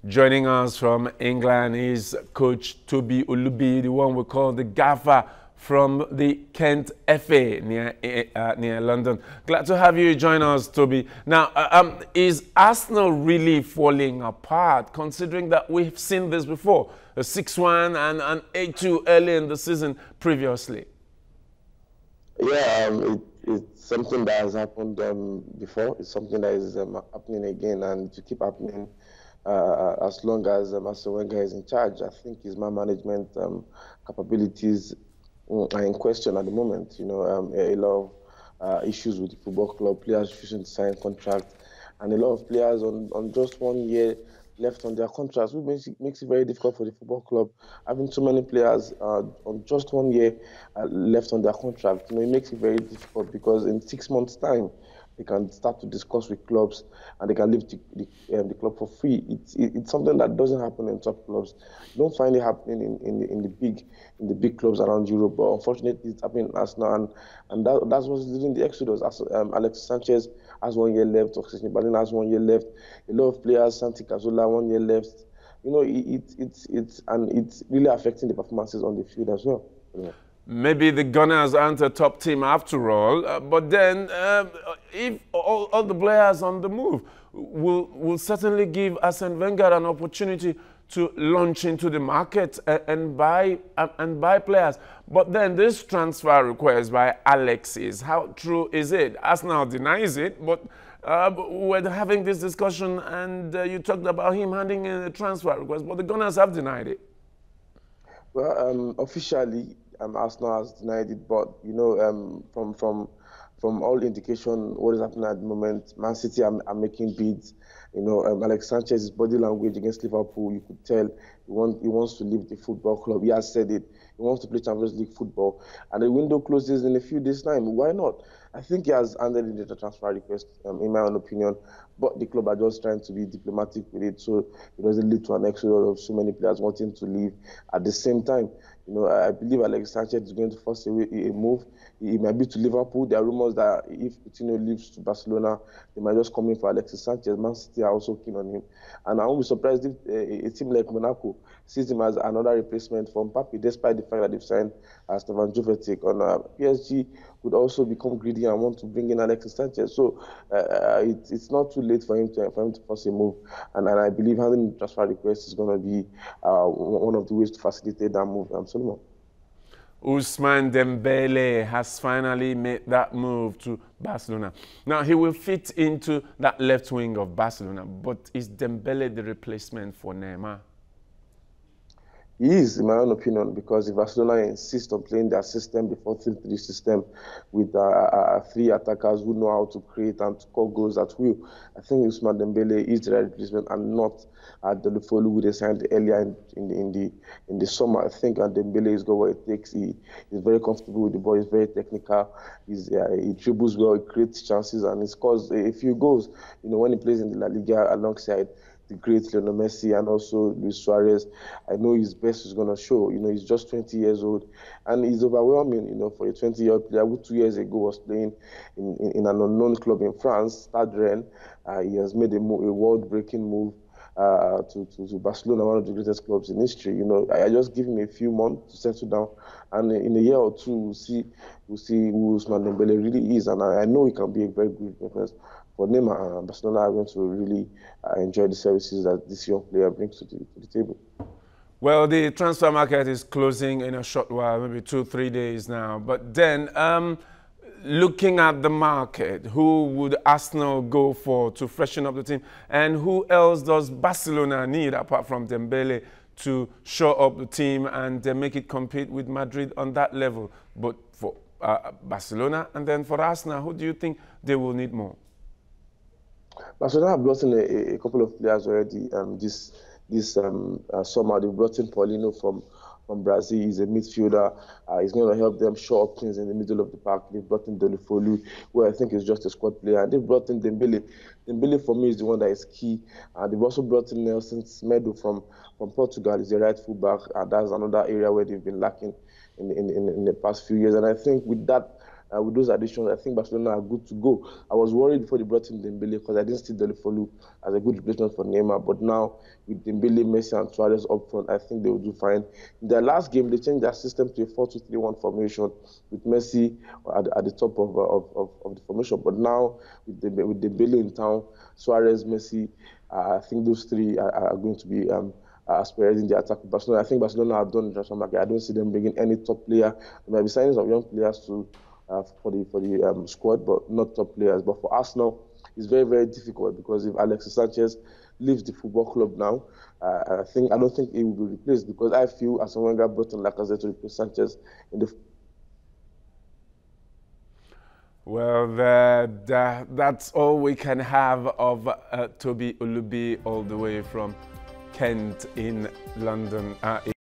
Joining us from England is Coach Toby Ulubi, the one we call the Gaffer from the Kent FA near London. Glad to have you join us, Toby. Now, is Arsenal really falling apart, considering that we've seen this before, a 6-1 and an 8-2 early in the season previously? Yeah, it's something that has happened before. It's something that is happening again, and to keep happening as long as Master Wenger is in charge. I think his man management capabilities are in question at the moment. You know, a lot of issues with the football club, players refusing to sign contracts, and a lot of players on just 1 year left on their contracts, which makes it very difficult for the football club. Having so many players on just 1 year left on their contract, you know, it makes it very difficult because in 6 months' time, they can start to discuss with clubs and they can leave the club for free. It's something that doesn't happen in top clubs. You don't find it happening in the big clubs around Europe, but unfortunately it's happening in Arsenal, and that's what's leading the exodus. Alexis Sanchez has 1 year left, Oxlade Chamberlain has 1 year left, a lot of players, Santi Cazorla 1 year left. You know, it's really affecting the performances on the field as well. Yeah. Maybe the Gunners aren't a top team after all, but then if all the players on the move will certainly give Arsene Wenger an opportunity to launch into the market and buy players. But then this transfer request by Alexis, how true is it? Arsenal denies it, but we're having this discussion and you talked about him handing in a transfer request, but the Gunners have denied it. Well, officially, Arsenal has denied it, but you know, from all indication, what is happening at the moment, Man City are making bids. You know, Alex Sanchez's body language against Liverpool, you could tell he wants to leave the football club. He has said it. He wants to play Champions League football, and the window closes in a few days' time. Why not? I think he has handed in the transfer request, in my own opinion, but the club are just trying to be diplomatic with it, so it doesn't lead to an exodus of so many players wanting to leave at the same time. You know, I believe Alex Sanchez is going to force a move. He might be to Liverpool. There are rumors that if Coutinho leaves to Barcelona, they might just come in for Alexis Sanchez. Man City are also keen on him. And I won't be surprised if a team like Monaco sees him as another replacement for Mbappe, despite the fact that they've signed Stefan Jovetic. On PSG would also become greedy and want to bring in Alexis Sanchez. So it's not too late for him to force a move. And I believe handling the transfer request is going to be one of the ways to facilitate that move. Solomon. Ousmane Dembele has finally made that move to Barcelona. Now, he will fit into that left wing of Barcelona, but is Dembele the replacement for Neymar? He is, in my own opinion, because if Barcelona insists on playing their system, the 4-3-3 system, with 3 attackers who know how to create and to score goals at will, I think Ousmane Dembele is the right replacement and not Delufolu, who they signed earlier in the summer. I think Dembele has got what it takes. He is very comfortable with the ball. He's very technical. He dribbles well. He creates chances and he scores a few goals. You know, when he plays in the La Liga alongside the great Lionel Messi and also Luis Suarez, I know his best is going to show. You know, he's just 20 years old and he's overwhelming, you know, for a 20-year-old player who 2 years ago was playing in an unknown club in France, Stade Rennes. He has made a world-breaking move to Barcelona, one of the greatest clubs in history. You know, I just give him a few months to settle down, and in a year or two, we'll see who Ousmane Dembele really is, and I know he can be a very good reference for Neymar, and Barcelona are going to really enjoy the services that this young player brings to the table. Well, the transfer market is closing in a short while, maybe 2-3 days now. But then, looking at the market, who would Arsenal go for to freshen up the team? And who else does Barcelona need, apart from Dembele, to show up the team and make it compete with Madrid on that level? But for Barcelona and then for Arsenal, who do you think they will need more? Barcelona have brought in a couple of players already. This summer, they brought in Paulinho from Brazil. He's a midfielder. He's going to help them show up things in the middle of the park. They've brought in Delufolu, who I think is just a squad player. And they've brought in Dembele. Dembele, for me, is the one that is key. They've also brought in Nelson Semedo from Portugal. He's a right fullback. That's another area where they've been lacking in the past few years. And I think with that with those additions, I think Barcelona are good to go. I was worried before they brought in Dembele because I didn't see Delefolu as a good replacement for Neymar. But now with Dembele, Messi, and Suarez up front, I think they will do fine. In their last game, they changed their system to a 4-2-3-1 formation with Messi at the top of the formation. But now with Dembele in town, Suarez, Messi, I think those three are going to be aspiring the attack of Barcelona. I think Barcelona have done the transfer market. I don't see them bringing any top player. There might be signings of young players to for the squad, but not top players. But for Arsenal, it's very, very difficult because if Alexis Sanchez leaves the football club now, I don't think he will be replaced because I feel Arsene Wenger brought in Lacazette to replace Sanchez in the. Well, that's all we can have of Toby Ulubi all the way from Kent in London.